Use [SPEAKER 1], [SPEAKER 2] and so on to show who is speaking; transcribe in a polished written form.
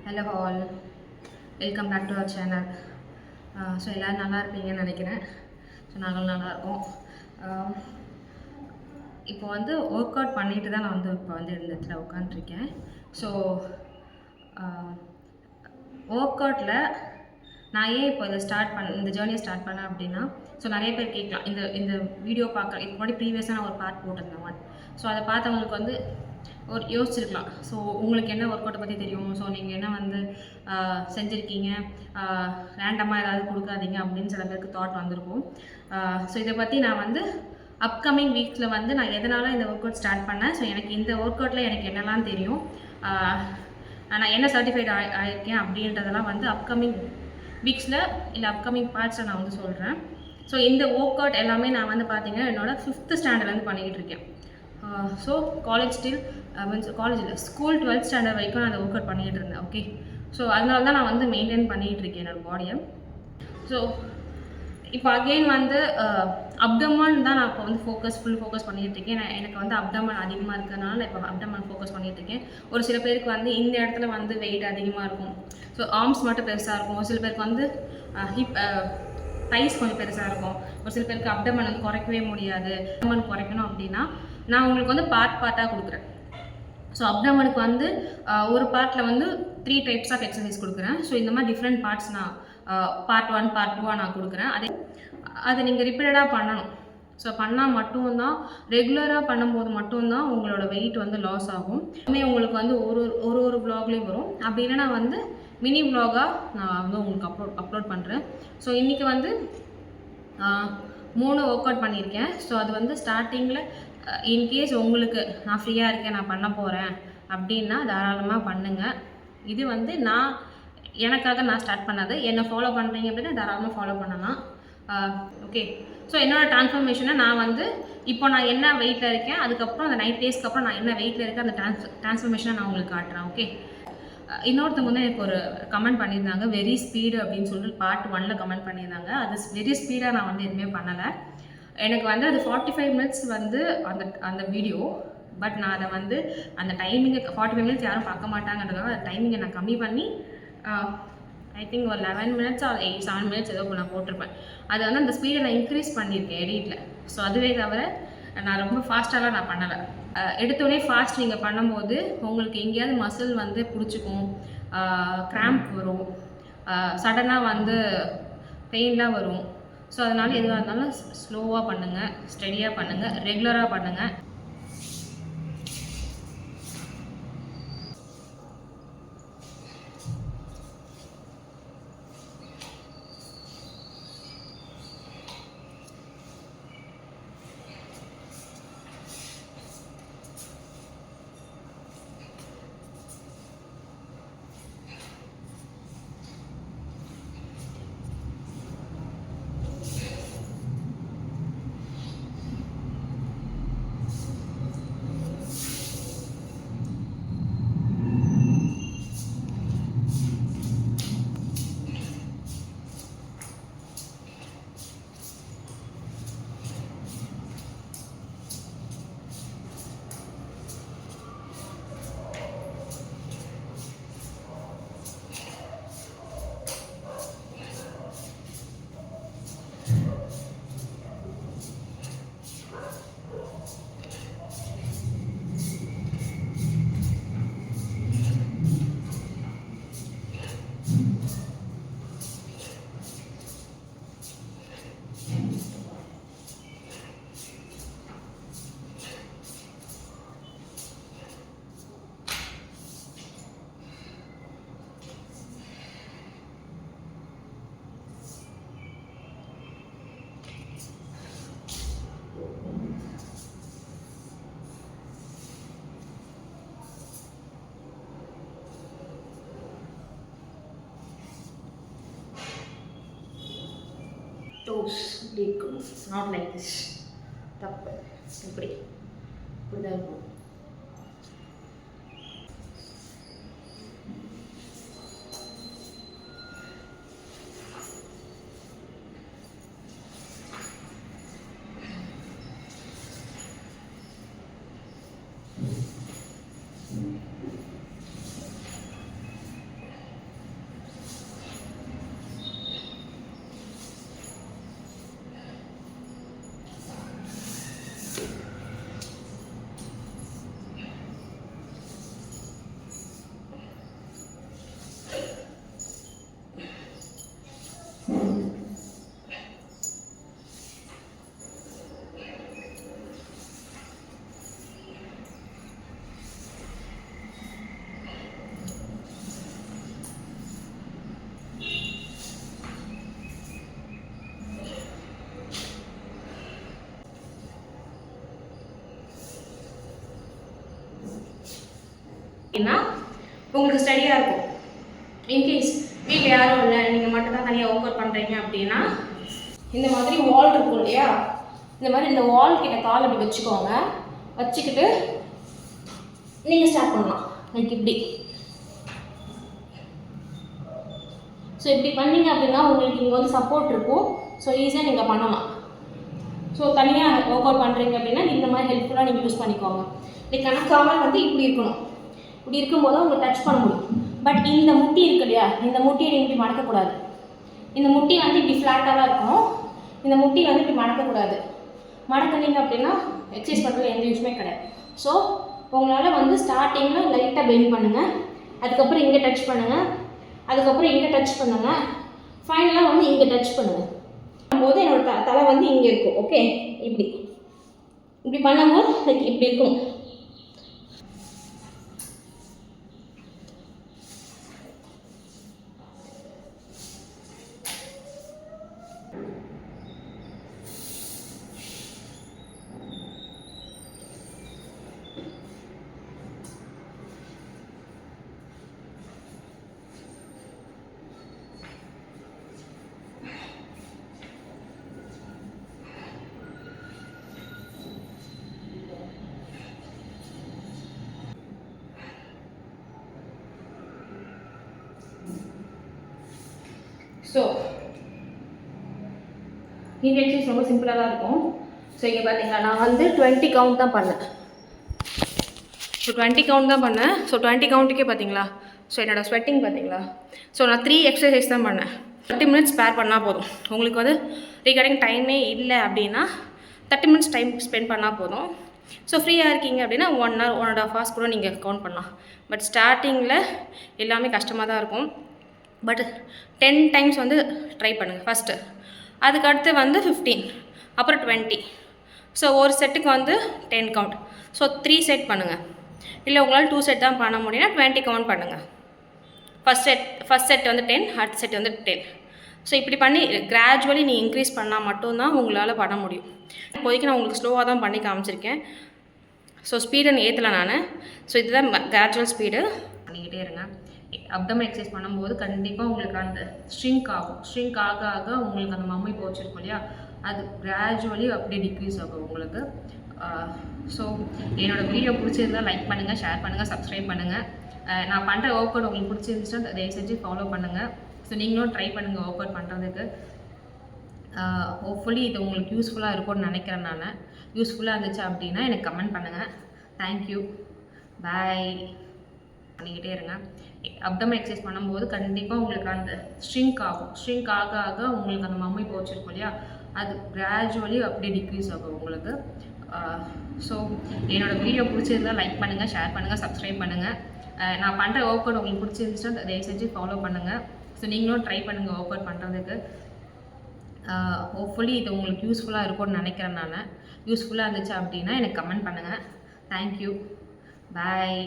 [SPEAKER 1] Hello all, welcome back to our channel. So எல்லோரும் நல்லா இருப்பீங்கன்னு நினைக்கிறேன். ஸோ நாங்களும் நல்லாயிருக்கோம். இப்போ வந்து ஒர்க் அவுட் பண்ணிட்டு தான் நான் இப்போ இந்த இடத்துல உட்காந்துருக்கேன். ஸோ ஒர்க் அவுட்டில் நான் ஏன் இப்போ இந்த ஜேர்னியை ஸ்டார்ட் பண்ணேன் அப்படின்னா, ஸோ நிறைய பேர் கேட்கலாம், இந்த வீடியோ பார்க்க இப்போ முன்னாடி ப்ரீவியஸாக நான் ஒரு பார்ட் போட்டிருந்தேன். ஸோ அதை பார்த்தவங்களுக்கு வந்து ஒரு யோசிச்சிருக்கலாம். ஸோ உங்களுக்கு என்ன ஒர்க் அவுட்டை பற்றி தெரியும், ஸோ நீங்கள் என்ன வந்து செஞ்சுருக்கீங்க, ரேண்டமாக ஏதாவது கொடுக்காதீங்க அப்படின்னு சில பேருக்கு தாட் வந்திருக்கும். ஸோ இதை பற்றி நான் வந்து அப்கமிங் வீக்ஸில் வந்து நான் எதனால் இந்த ஒர்க் அவுட் ஸ்டார்ட் பண்ணேன், ஸோ எனக்கு இந்த ஒர்க் அவுட்டில் எனக்கு என்னெல்லாம் தெரியும், நான் என்ன சர்டிஃபைட் ஆகியிருக்கேன் அப்படின்றதெல்லாம் வந்து அப்கமிங் வீக்ஸில் இல்லை அப்கமிங் பார்ட்ஸில் நான் வந்து சொல்கிறேன். ஸோ இந்த ஒர்க் அவுட் எல்லாமே நான் வந்து பார்த்தீங்கன்னா என்னோடய 5th ஸ்டாண்டர்ட்லேருந்து பண்ணிக்கிட்டு இருக்கேன். ஸோ காலேஜில் ஸ்கூல் 12th ஸ்டாண்டர்ட் வரைக்கும் நான் அந்த ஒர்க் அவுட் பண்ணிகிட்டு இருந்தேன். ஓகே, ஸோ அதனால தான் நான் வந்து மெயின்டைன் பண்ணிகிட்டு இருக்கேன் என்னோடய பாடியை. ஸோ இப்போ அகெயின் வந்து அப்டமன் தான் நான் இப்போ வந்து ஃபுல் ஃபோக்கஸ் பண்ணிகிட்டு இருக்கேன். எனக்கு வந்து அப்டமன் அதிகமாக இருக்கிறதுனால நான் இப்போ அப்டமன் ஃபோக்கஸ் பண்ணிகிட்டு இருக்கேன். ஒரு சில பேருக்கு வந்து இந்த இடத்துல வந்து வெயிட் அதிகமாக இருக்கும், ஸோ ஆர்ம்ஸ் மட்டும் பெருசாக இருக்கும். ஒரு சில பேருக்கு வந்து தைஸ் கொஞ்சம் பெருசாக இருக்கும். ஒரு சில பேருக்கு அப்டமன் வந்து குறைக்கவே முடியாது. அப்டமன் குறைக்கணும் அப்படின்னா நான் உங்களுக்கு வந்து பார்ட்டாக கொடுக்குறேன். ஸோ அப்டமனுக்கு வந்து ஒரு பார்ட்டில் வந்து 3 டைப்ஸ் ஆஃப் எக்ஸசைஸ் கொடுக்குறேன். ஸோ இந்த மாதிரி டிஃப்ரெண்ட் பார்ட்ஸ் நான் பார்ட் 1 பார்ட் 2 நான் கொடுக்குறேன். அதை நீங்கள் ரிப்பீட்டடாக பண்ணணும். ஸோ பண்ணால் மட்டும்தான், ரெகுலராக பண்ணும்போது மட்டும்தான் உங்களோட வெயிட் வந்து லாஸ் ஆகும். உங்களுக்கு வந்து ஒரு வ்ளாக்லேயும் வரும். அப்படி இல்லைனா வந்து மினி வ்ளாகாக நான் வந்து உங்களுக்கு அப்லோட் பண்ணுறேன். ஸோ இன்றைக்கி வந்து 3 ஒர்க் அவுட் பண்ணியிருக்கேன். ஸோ அது வந்து ஸ்டார்டிங்கில் இன்கேஸ் உங்களுக்கு நான் ஃப்ரீயாக இருக்கேன், நான் பண்ண போகிறேன் அப்படின்னா தாராளமாக பண்ணுங்கள். இது வந்து எனக்காக நான் ஸ்டார்ட் பண்ணது. என்னை ஃபாலோ பண்ணுறீங்க அப்படின்னா தாராளமாக ஃபாலோ பண்ணலாம். ஓகே, ஸோ என்னோடய ட்ரான்ஸ்ஃபர்மேஷனை நான் வந்து இப்போ நான் என்ன வெயிட்டில் இருக்கேன், அதுக்கப்புறம் அந்த 9 டேஸ்க்கு அப்புறம் நான் என்ன வெயிட்டில் இருக்கேன், அந்த ட்ரான்ஸ்ஃபர்மேஷனை நான் உங்களுக்கு காட்டுறேன். ஓகே, இன்னொருத்தவங்க வந்து எனக்கு ஒரு கமெண்ட் பண்ணியிருந்தாங்க, வெரி ஸ்பீடு அப்படின்னு சொல்லிட்டு பார்ட் 1ல் கமெண்ட் பண்ணியிருந்தாங்க. அது வெரி ஸ்பீடாக நான் வந்து எதுவுமே பண்ணலை. எனக்கு வந்து அது 45 மினிட்ஸ் வந்து அந்த வீடியோ. பட் நான் அதை வந்து அந்த டைமிங்கை 45 மினிட்ஸ் யாரும் பார்க்க மாட்டாங்கன்றதுக்காக அந்த டைமிங்கை நான் கம்மி பண்ணி ஐ திங்க் ஒரு 11 மினிட்ஸ் ஆர் 7 மினிட்ஸ் ஏதோ நான் போட்டிருப்பேன். அதை வந்து அந்த ஸ்பீடை நான் இன்க்ரீஸ் பண்ணியிருக்கேன் எடிட்டில். ஸோ அதுவே தவிர நான் ரொம்ப ஃபாஸ்ட்டாலாம் நான் பண்ணலை. எடுத்தோடனே ஃபாஸ்ட் நீங்கள் பண்ணும்போது உங்களுக்கு எங்கேயாவது மசில் வந்து பிடிச்சிக்கும், கிராம்ப் வரும், சடனாக வந்து பெயின்லாம் வரும். ஸோ அதனால் எதுவாக இருந்தாலும் ஸ்லோவாக பண்ணுங்கள், ஸ்டெடியாக பண்ணுங்கள், ரெகுலராக பண்ணுங்கள். toes இப்படி இருக்கணும், நாட் லைக் திஸ். தப்பு, இப்படி தான் இருக்கும். அப்படின்னா உங்களுக்கு ஸ்டடியாக இருக்கும். இன்கேஸ் வீட்டில் யாரும் இல்லை, நீங்கள் மட்டும் தான் தனியாக ஒர்க் அவுட் பண்ணுறீங்க அப்படின்னா இந்த மாதிரி வால் இருக்கும் இல்லையா, இந்த மாதிரி இந்த வால் கிட்ட கால் அப்படி வச்சுக்கோங்க. வச்சுக்கிட்டு நீங்கள் ஸ்டார்ட் பண்ணலாம். லைக் இப்படி. ஸோ இப்படி பண்ணிங்க அப்படின்னா உங்களுக்கு இங்கே வந்து சப்போர்ட் இருக்கும். ஸோ ஈஸியாக நீங்கள் பண்ணலாம். ஸோ தனியாக ஒர்க் அவுட் பண்ணுறீங்க அப்படின்னா இந்த மாதிரி ஹெல்ப்ஃபுல்லாக நீங்கள் யூஸ் பண்ணிக்கோங்க. லைக் ஆனால் கால் வந்து இப்படி இருக்கணும். இப்படி இருக்கும்போது உங்களுக்கு டச் பண்ண முடியும். பட் இந்த முட்டி இருக்கு இல்லையா, இந்த முட்டியை நீங்கள் இப்படி மடக்கக்கூடாது. இந்த முட்டி வந்து இப்படி ஃப்ளாட்டாக தான் இருக்கணும். இந்த முட்டி வந்து இப்படி மடக்கக்கூடாது. மடக்குனீங்க அப்படின்னா எக்ஸசைஸ் பண்ணுறதுல எந்த யூஸுமே கிடையாது. ஸோ உங்களால் வந்து ஸ்டார்டிங்கில் லைட்டாக பெண்ட் பண்ணுங்கள், அதுக்கப்புறம் இங்கே டச் பண்ணுங்கள், அதுக்கப்புறம் இங்கே டச் பண்ணுங்கள், ஃபைனலாக வந்து இங்கே டச் பண்ணுங்கள். பண்ணும்போது என்னோட தலை வந்து இங்கே இருக்கும். ஓகே, இப்படி இப்படி பண்ணும்போது லைக் இப்படி இருக்கும். ஸோ இந்த எக்ஸசைஸ் ரொம்ப சிம்பிளாக தான் இருக்கும். ஸோ இங்கே பார்த்தீங்களா, நான் வந்து 20 கவுண்ட் தான் பண்ணேன். ஸோ 20 கவுண்ட் தான் பண்ணேன். ஸோ 20 கவுண்ட்டுக்கே பார்த்தீங்களா, ஸோ என்னோடய ஸ்வெட்டிங் பார்த்தீங்களா. ஸோ நான் 3 எக்ஸசைஸ் தான் பண்ணேன். 30 மினிட்ஸ் ஸ்பேர் பண்ணால் போதும். உங்களுக்கு வந்து ரிகார்டிங் டைமே இல்லை அப்படின்னா 30 மினிட்ஸ் டைம் ஸ்பெண்ட் பண்ணால் போதும். ஸோ ஃப்ரீயாக இருக்கீங்க அப்படின்னா 1 hour 1.5 hours கூட நீங்கள் கவுண்ட் பண்ணலாம். பட் ஸ்டார்டிங்கில் எல்லாமே கஷ்டமாக தான் இருக்கும். பட் 10 டைம்ஸ் வந்து ட்ரை பண்ணுங்கள் ஃபஸ்ட்டு. அதுக்கடுத்து வந்து 15, அப்புறம் 20. ஸோ ஒரு செட்டுக்கு வந்து 10 கவுண்ட். ஸோ 3 செட் பண்ணுங்கள். இல்லை உங்களால் 2 செட் தான் பண்ண முடியும்னா 20 கவுண்ட் பண்ணுங்கள். ஃபஸ்ட் செட் வந்து 10, அடுத்த செட் வந்து 10. ஸோ இப்படி பண்ணி கிராஜுவலி நீ இன்க்ரீஸ் பண்ணால் மட்டும்தான் உங்களால் பண்ண முடியும். இப்போதைக்கு நான் உங்களுக்கு ஸ்லோவாக தான் பண்ணி காமிச்சிருக்கேன். ஸோ ஸ்பீடுன்னு ஏற்றலை நான். ஸோ இதுதான் கிராஜுவல் ஸ்பீடு. பண்ணிக்கிட்டே இருங்க. அப்டமன் எக்ஸசைஸ் பண்ணும்போது கண்டிப்பாக உங்களுக்கு அந்த ஷ்ரிங்க் ஆகும். ஷ்ரிங்க் ஆக ஆக உங்களுக்கு அந்த மம்மி போச்சிருக்கும் இல்லையா, அது கிராஜுவலி அப்படியே டிக்ரீஸ் ஆகும் உங்களுக்கு. ஸோ என்னோடய வீடியோ பிடிச்சிருந்தால் லைக் பண்ணுங்கள், ஷேர் பண்ணுங்கள், சப்ஸ்கிரைப் பண்ணுங்கள். நான் பண்ணுற ஒர்க் அவுட் உங்களுக்கு பிடிச்சிருந்துச்சுன்னா தயவு செஞ்சு ஃபாலோ பண்ணுங்கள். ஸோ நீங்களும் ட்ரை பண்ணுங்கள் ஒர்க் அவுட் பண்ணுறதுக்கு. ஹோப்ஃபுல்லி இது உங்களுக்கு யூஸ்ஃபுல்லாக இருக்கும்னு நினைக்கிறேன் நான். யூஸ்ஃபுல்லாக இருந்துச்சு அப்படின்னா எனக்கு கமெண்ட் பண்ணுங்கள். தேங்க்யூ, பாய். பண்ணிக்கிட்டே இருங்க. அப்டமன் எக்ஸசைஸ் பண்ணும்போது கண்டிப்பாக உங்களுக்கு அந்த ஷ்ரிங்க் ஆகும். ஷ்ரிங்க் ஆக ஆக உங்களுக்கு அந்த மம்மி போச்சிருக்கும் இல்லையா, அது கிராஜுவலி அப்படியே டிக்ரீஸ் ஆகும் உங்களுக்கு. ஸோ என்னோடய வீடியோ பிடிச்சிருந்தால் லைக் பண்ணுங்கள், ஷேர் பண்ணுங்கள், சப்ஸ்கிரைப் பண்ணுங்கள். நான் பண்ணுற ஒர்க் அவுட் உங்களுக்கு பிடிச்சிருந்துச்சுன்னா தயவு செஞ்சு ஃபாலோ பண்ணுங்கள். ஸோ நீங்களும் ட்ரை பண்ணுங்கள் ஒர்க் அவுட் பண்ணுறதுக்கு. ஹோப்ஃபுல்லி இது உங்களுக்கு யூஸ்ஃபுல்லாக இருக்கும்னு நினைக்கிறேன் நான். யூஸ்ஃபுல்லாக இருந்துச்சு அப்படின்னா எனக்கு கமெண்ட் பண்ணுங்கள். தேங்க்யூ, பாய்.